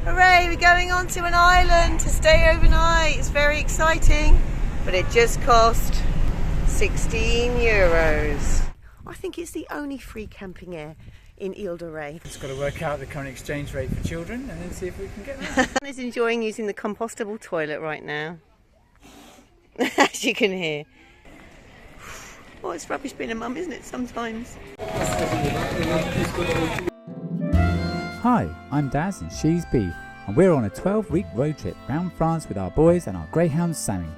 Hooray, we're going on to an island to stay overnight. It's very exciting, but it just cost €16. I think it's the only free camping air in Île de Ré. Just got to work out the current exchange rate for children and then see if we can get there. Anna's enjoying using the compostable toilet right now, as you can hear. Oh, it's rubbish being a mum, isn't it, sometimes? Hi, I'm Daz and she's B, and we're on a 12-week road trip round France with our boys and our greyhound Sammy.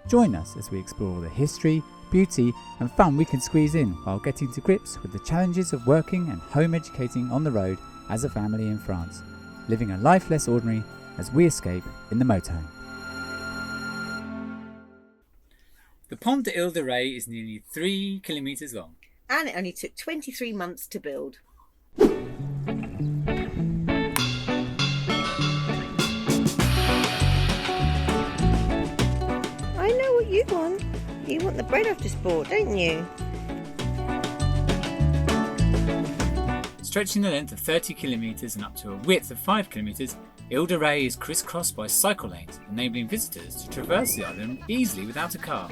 Join us as we explore the history, beauty and fun we can squeeze in while getting to grips with the challenges of working and home educating on the road as a family in France, living a life less ordinary as we escape in the motorhome. The Pont de Île de Ré is nearly 3 kilometres long. And it only took 23 months to build. I know what you want. You want the bread I've just bought, don't you? Stretching the length of 30 kilometres and up to a width of 5 kilometres, Île de Ré is crisscrossed by cycle lanes, enabling visitors to traverse the island easily without a car.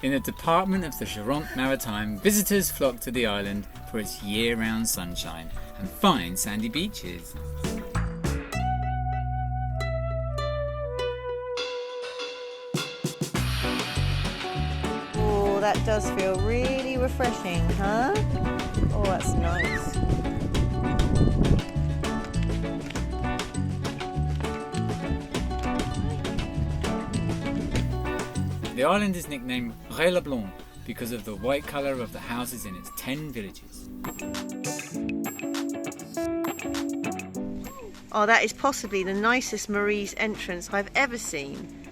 In the department of the Charente-Maritime, visitors flock to the island for its year-round sunshine and fine sandy beaches. Oh, that does feel really refreshing, huh? Oh, that's nice. The island is nicknamed Ré le Blanc because of the white colour of the houses in its 10 villages. Oh, that is possibly the nicest Marie's entrance I've ever seen.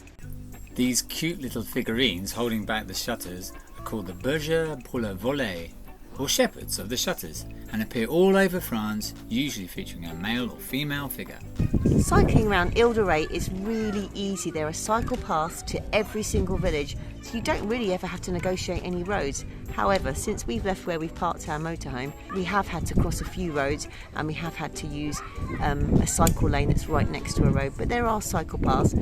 These cute little figurines holding back the shutters are called the bergers pour la volée, or shepherds of the shutters, and appear all over France, usually featuring a male or female figure. Cycling around Île de Ré is really easy. There are cycle paths to every single village, so you don't really ever have to negotiate any roads. However, since we've left where we've parked our motorhome, we have had to cross a few roads and we have had to use a cycle lane that's right next to a road, but there are cycle paths.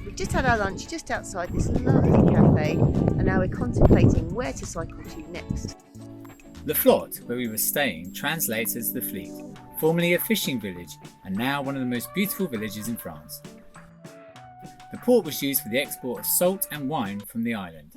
We've just had our lunch just outside this lovely cafe and now we're contemplating where to cycle to next. The Flotte, where we were staying, translates as the Fleet, formerly a fishing village and now one of the most beautiful villages in France. The port was used for the export of salt and wine from the island.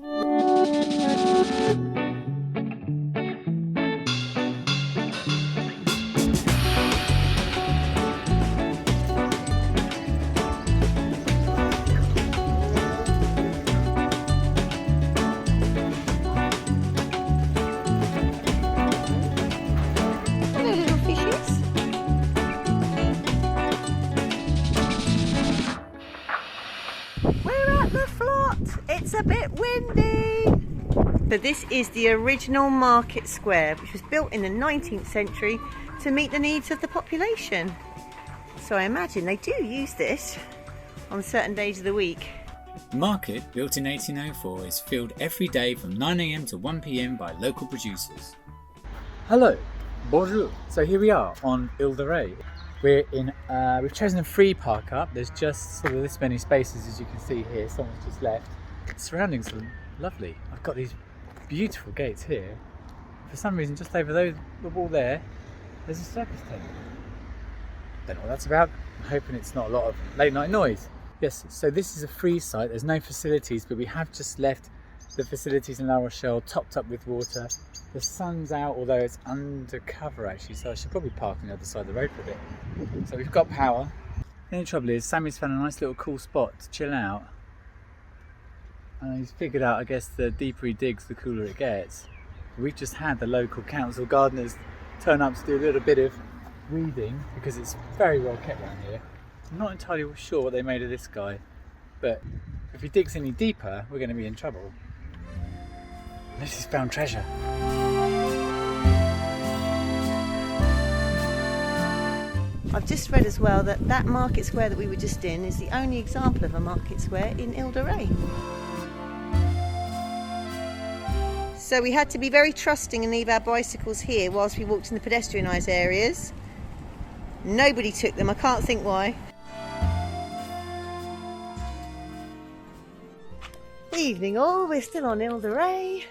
It's a bit windy. So this is the original market square, which was built in the 19th century to meet the needs of the population. So I imagine they do use this on certain days of the week. The market, built in 1804, is filled every day from 9 AM to 1 PM by local producers. Hello, Bonjour. So here we are on Île de Ré. We've chosen a free park up. There's just sort of this many spaces as you can see here. Someone's just left. The surroundings are lovely. I've got these beautiful gates here. For some reason, just over the wall there's a circus tent. Don't know what that's about. I'm hoping it's not a lot of late night noise. Yes, so this is a free site. There's no facilities, but we have just left the facilities in La Rochelle topped up with water. The sun's out, although it's undercover actually, so I should probably park on the other side of the road for a bit. So we've got power. The only trouble is Sammy's found a nice little cool spot to chill out. And he's figured out, I guess, the deeper he digs, the cooler it gets. We've just had the local council gardeners turn up to do a little bit of weeding because it's very well kept around here. I'm not entirely sure what they made of this guy, but if he digs any deeper, we're going to be in trouble. This is found treasure. I've just read as well that that market square that we were just in is the only example of a market square in Île de Ré. So we had to be very trusting and leave our bicycles here whilst we walked in the pedestrianised areas. Nobody took them, I can't think why. Evening all, we're still on Île de Ré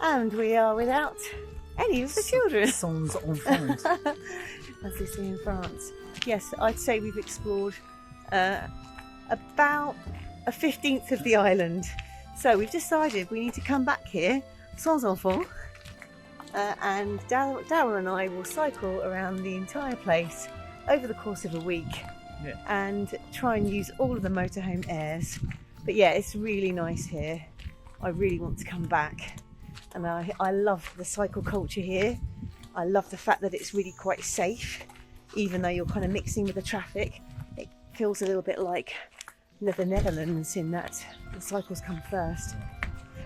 and we are without any of the children. Sans enfants. As they say in France. Yes, I'd say we've explored about a 15th of the island. So we've decided we need to come back here, sans enfants, and Darryl and I will cycle around the entire place over the course of a week and try and use all of the motorhome airs. But yeah, it's really nice here. I really want to come back. And I love the cycle culture here. I love the fact that it's really quite safe, even though you're kind of mixing with the traffic. It feels a little bit like the Netherlands in that the cycles come first.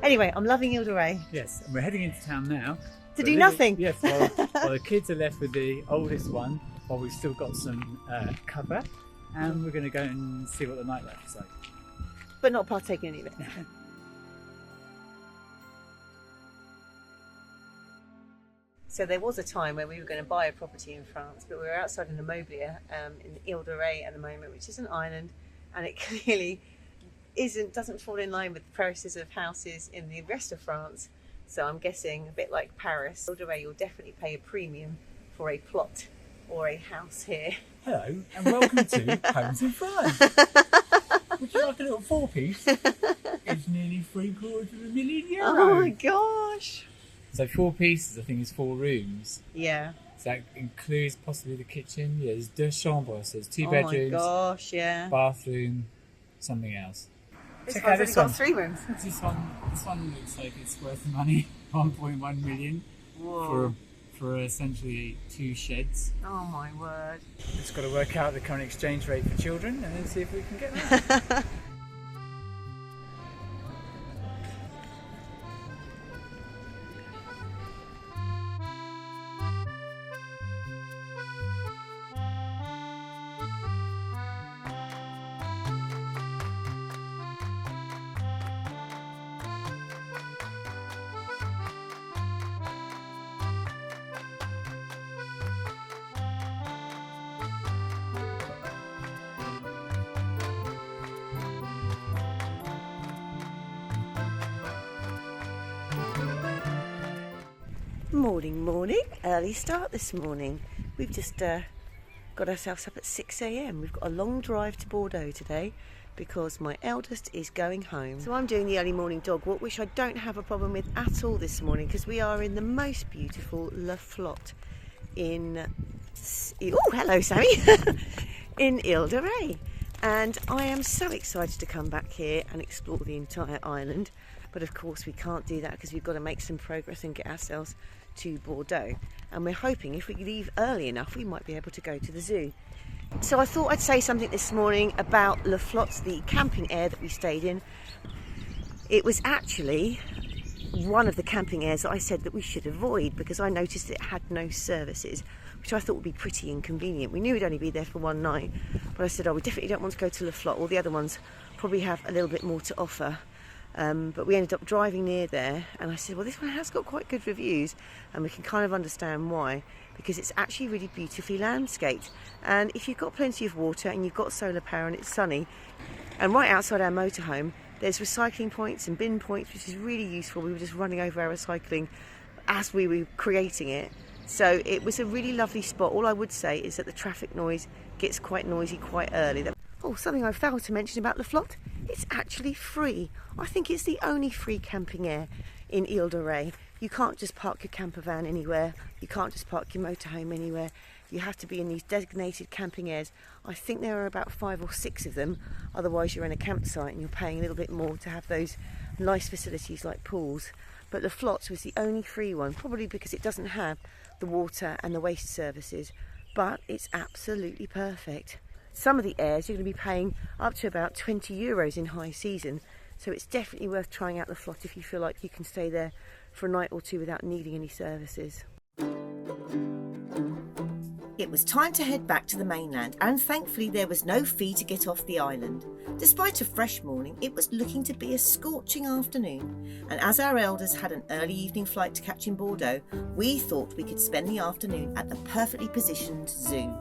Anyway, I'm loving Île de Ré. Yes, and we're heading into town now. To do nothing? Yes, while the kids are left with the oldest one, while we've still got some cover, and we're going to go and see what the nightlife is like. But not partake in any of it. So there was a time where we were going to buy a property in France, but we were outside in the Mobilier in Île de Ré at the moment, which is an island, and it clearly doesn't fall in line with the prices of houses in the rest of France. So I'm guessing a bit like Paris, Île de Ré, you'll definitely pay a premium for a plot or a house here. Hello, and welcome to Homes in France. Would you like a little 4-piece? It's nearly €750,000. Oh my gosh! So 4 pieces, I think, is 4 rooms. Yeah. So that includes possibly the kitchen. Yeah, there's 2 chambres, so there's 2 Oh bedrooms. my gosh, yeah. Bathroom, something else. This Check one's out only this got one. 3 rooms. This one looks like it's worth the money. 1.1 million. Whoa. For essentially 2 sheds. Oh my word. Just got to work out the current exchange rate for children and then see if we can get that. Morning, early start this morning. We've just got ourselves up at 6 a.m. We've got a long drive to Bordeaux today because my eldest is going home. So I'm doing the early morning dog walk, which I don't have a problem with at all this morning because we are in the most beautiful Flotte in... Oh, hello Sammy! in Île de Ré. And I am so excited to come back here and explore the entire island. But of course we can't do that because we've got to make some progress and get ourselves to Bordeaux. And we're hoping if we leave early enough we might be able to go to the zoo. So I thought I'd say something this morning about Flotte, the camping air that we stayed in. It was actually one of the camping airs that I said that we should avoid because I noticed it had no services, which I thought would be pretty inconvenient. We knew we'd only be there for one night, but I said, oh, we definitely don't want to go to Flotte. All the other ones probably have a little bit more to offer. But we ended up driving near there and I said, well, this one has got quite good reviews and we can kind of understand why, because it's actually really beautifully landscaped. And if you've got plenty of water and you've got solar power and it's sunny, and right outside our motorhome there's recycling points and bin points, which is really useful. We were just running over our recycling as we were creating it. So it was a really lovely spot. All I would say is that the traffic noise gets quite noisy quite early. Oh, something I failed to mention about Flotte, it's actually free. I think it's the only free camping air in Île de Ré. You can't just park your camper van anywhere. You can't just park your motorhome anywhere. You have to be in these designated camping airs. I think there are about 5 or 6 of them. Otherwise you're in a campsite and you're paying a little bit more to have those nice facilities like pools. But Flotte was the only free one, probably because it doesn't have the water and the waste services. But it's absolutely perfect. Some of the airs you're going to be paying up to about €20 in high season, so it's definitely worth trying out Flotte if you feel like you can stay there for a night or two without needing any services. It It was time to head back to the mainland, and thankfully there was no fee to get off the island. Despite a fresh morning, it was looking to be a scorching afternoon, and as our elders had an early evening flight to catch in Bordeaux, we thought we could spend the afternoon at the perfectly positioned zoo.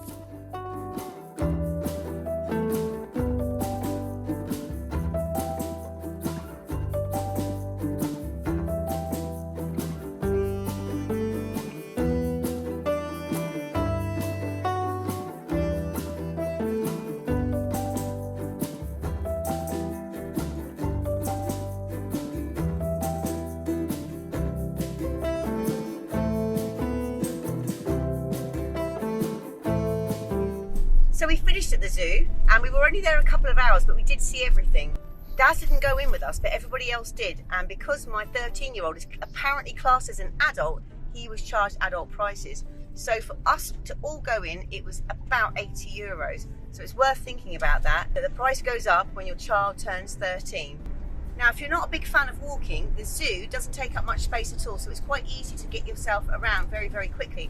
So we finished at the zoo, and we were only there a couple of hours, but we did see everything. Dad didn't go in with us, but everybody else did, and because my 13-year-old is apparently classed as an adult, he was charged adult prices. So for us to all go in, it was about €80. So it's worth thinking about that the price goes up when your child turns 13. Now, if you're not a big fan of walking, the zoo doesn't take up much space at all, so it's quite easy to get yourself around very, very quickly.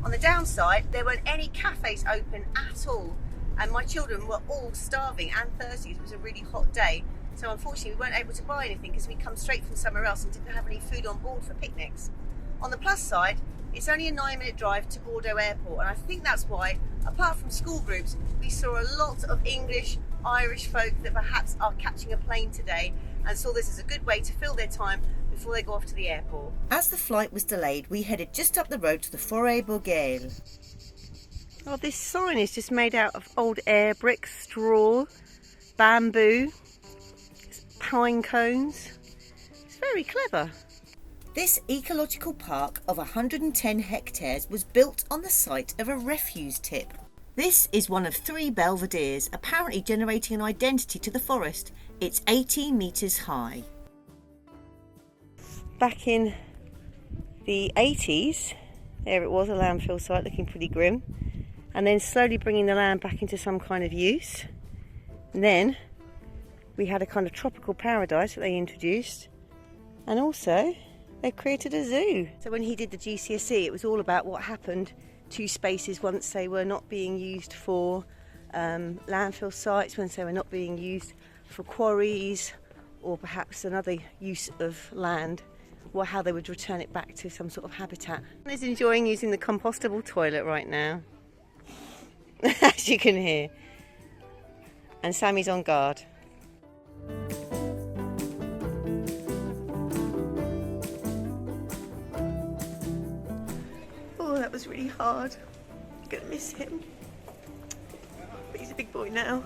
On the downside, there weren't any cafes open at all, and my children were all starving and thirsty. It was a really hot day, so unfortunately we weren't able to buy anything because we'd come straight from somewhere else and didn't have any food on board for picnics. On the plus side, it's only a 9-minute drive to Bordeaux airport, and I think that's why, apart from school groups, we saw a lot of English, Irish folk that perhaps are catching a plane today and saw this as a good way to fill their time before they go off to the airport. As the flight was delayed, we headed just up the road to the Forêt Bourgale. Oh, this sign is just made out of old air bricks, straw, bamboo, pine cones. It's very clever. This ecological park of 110 hectares was built on the site of a refuse tip. This is one of 3 belvederes, apparently generating an identity to the forest. It's 18 metres high. Back in the 80s, there it was, a landfill site looking pretty grim, and then slowly bringing the land back into some kind of use. And then we had a kind of tropical paradise that they introduced, and also they created a zoo. So when he did the GCSE, it was all about what happened to spaces once they were not being used for landfill sites, once they were not being used for quarries or perhaps another use of land, or how they would return it back to some sort of habitat. He's enjoying using the compostable toilet right now, as you can hear. And Sammy's on guard. Oh, that was really hard. I'm gonna miss him. But he's a big boy now.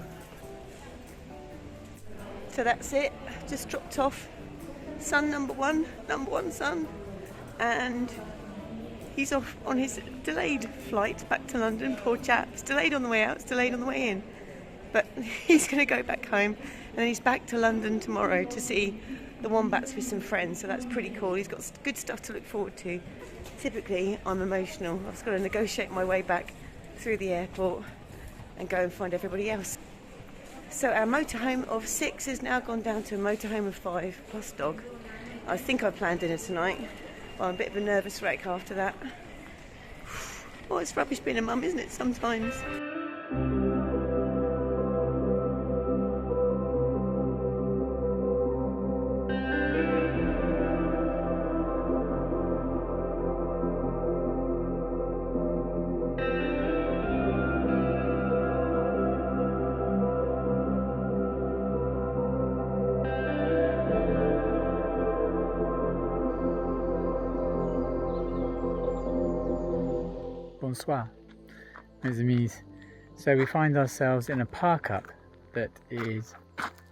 So that's it, just dropped off son number one son, and he's off on his delayed flight back to London. Poor chap, it's delayed on the way out, it's delayed on the way in, but he's going to go back home, and then he's back to London tomorrow to see the wombats with some friends, so that's pretty cool. He's got good stuff to look forward to. Typically I'm emotional. I've just got to negotiate my way back through the airport and go and find everybody else. So our motorhome of 6 has now gone down to a motorhome of 5 plus dog. I think I planned dinner tonight. Well, I'm a bit of a nervous wreck after that. Oh, it's rubbish being a mum, isn't it, sometimes? Bonsoir, mes amis. So we find ourselves in a park up that is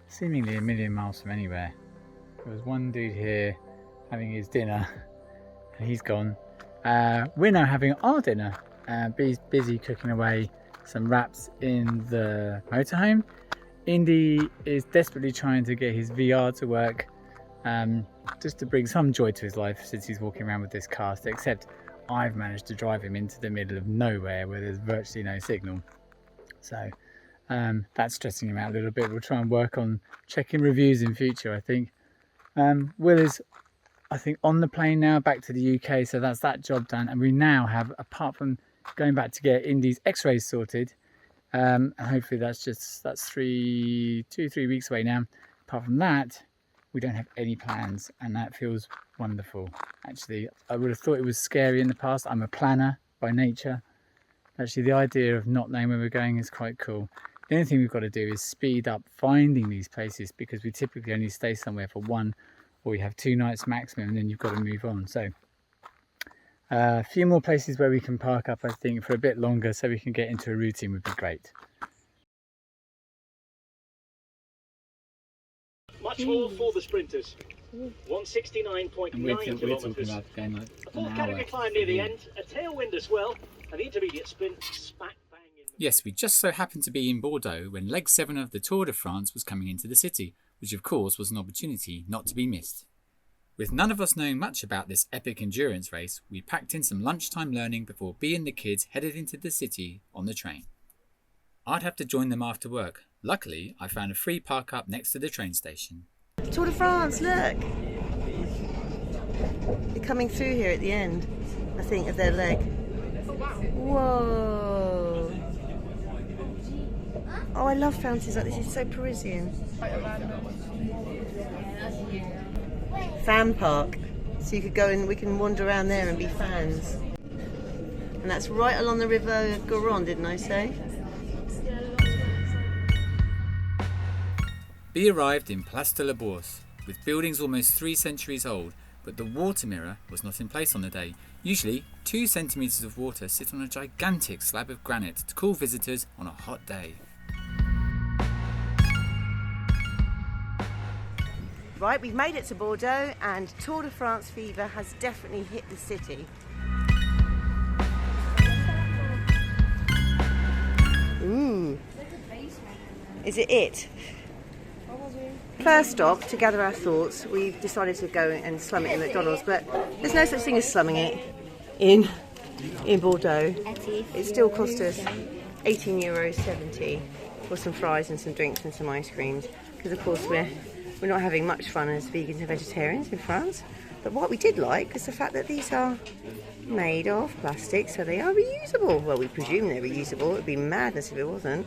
seemingly a million miles from anywhere. There was one dude here having his dinner and he's gone. We're now having our dinner. Busy cooking away some wraps in the motorhome. Indy is desperately trying to get his VR to work, just to bring some joy to his life since he's walking around with this cast, except I've managed to drive him into the middle of nowhere where there's virtually no signal. So that's stressing him out a little bit. We'll try and work on checking reviews in future, I think. Will is, I think, on the plane now back to the UK, so that's that job done. And we now have, apart from going back to get Indy's x-rays sorted, and hopefully that's 2-3 weeks away now. Apart from that, we don't have any plans, and that feels wonderful. Actually, I would have thought it was scary in the past. I'm a planner by nature. Actually, the idea of not knowing where we're going is quite cool. The only thing we've got to do is speed up finding these places, because we typically only stay somewhere for 1 or we have 2 nights maximum, and then you've got to move on. So a few more places where we can park up, I think, for a bit longer so we can get into a routine would be great. Much more for the sprinters. 169.9 kilometres. Before carrying a climb near the end, a tailwind as well, and the intermediate sprint smack bang in the... Yes, we just so happened to be in Bordeaux when leg 7 of the Tour de France was coming into the city, which of course was an opportunity not to be missed. With none of us knowing much about this epic endurance race, we packed in some lunchtime learning before Bea and the kids headed into the city on the train. I'd have to join them after work. Luckily, I found a free park up next to the train station. Tour de France, look! They're coming through here at the end, I think, of their leg. Whoa! Oh, I love fountains like this, it's so Parisian. Fan park, so you could go and we can wander around there and be fans. And that's right along the river Garonne, didn't I say? Bea arrived in Place de la Bourse, with buildings almost 3 centuries old, but the water mirror was not in place on the day. Usually, 2 centimetres of water sit on a gigantic slab of granite to cool visitors on a hot day. Right, we've made it to Bordeaux, and Tour de France fever has definitely hit the city. Ooh. Is it? First stop, to gather our thoughts, we've decided to go and slum it in McDonald's, but there's no such thing as slumming it in Bordeaux. It still cost us €18.70 for some fries and some drinks and some ice creams, because of course we're not having much fun as vegans and vegetarians in France. But what we did like is the fact that these are made of plastic, so they are reusable. Well, we presume they're reusable. It would be madness if it wasn't.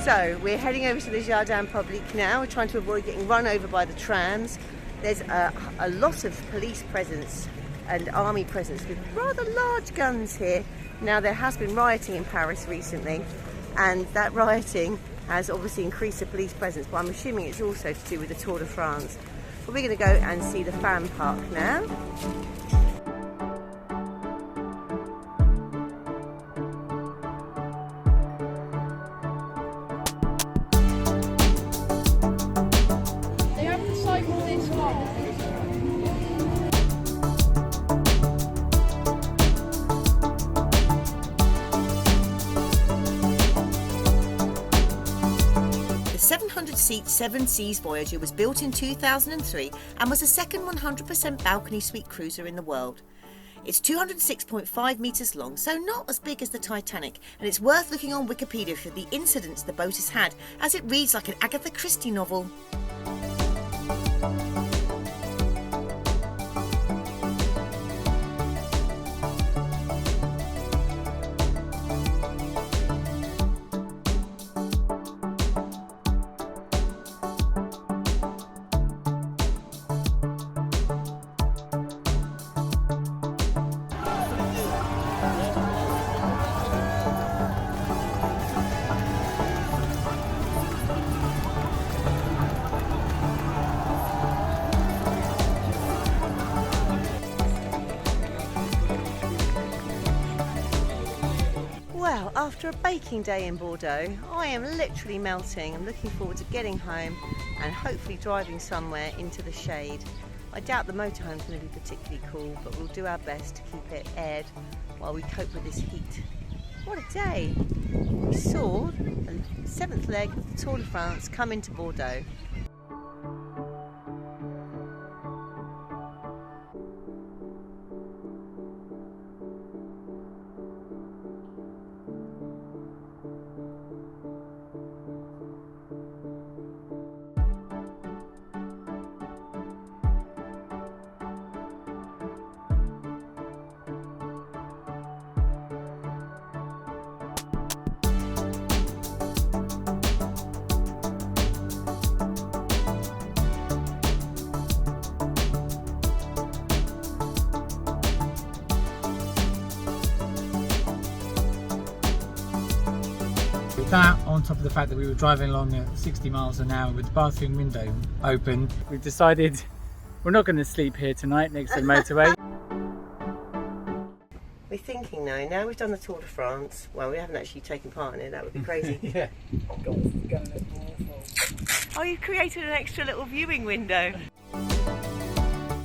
So we're heading over to the Jardin Public now. We're trying to avoid getting run over by the trams. There's a lot of police presence and army presence with rather large guns here. Now, there has been rioting in Paris recently, and that rioting has obviously increased the police presence, but I'm assuming it's also to do with the Tour de France. But we're going to go and see the fan park now. They have to cycle this far. The 700-seat Seven Seas Voyager was built in 2003 and was the second 100% balcony suite cruiser in the world. It's 206.5 metres long, so not as big as the Titanic, and it's worth looking on Wikipedia for the incidents the boat has had, as it reads like an Agatha Christie novel. Well, after a baking day in Bordeaux, I am literally melting. I'm looking forward to getting home and hopefully driving somewhere into the shade. I doubt the motorhome's going to be particularly cool, but we'll do our best to keep it aired while we cope with this heat. What a day! We saw the 7th leg of the Tour de France come into Bordeaux. That on top of the fact that we were driving along at 60 miles an hour with the bathroom window open, we've decided we're not going to sleep here tonight next to the motorway. We're thinking now we've done the Tour de France, well, we haven't actually taken part in it, that would be crazy. Yeah. Oh, you've created an extra little viewing window.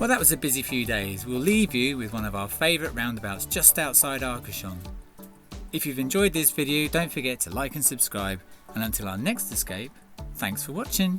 Well, that was a busy few days. We'll leave you with one of our favourite roundabouts just outside Arcachon. If you've enjoyed this video, don't forget to like and subscribe, and until our next escape, thanks for watching.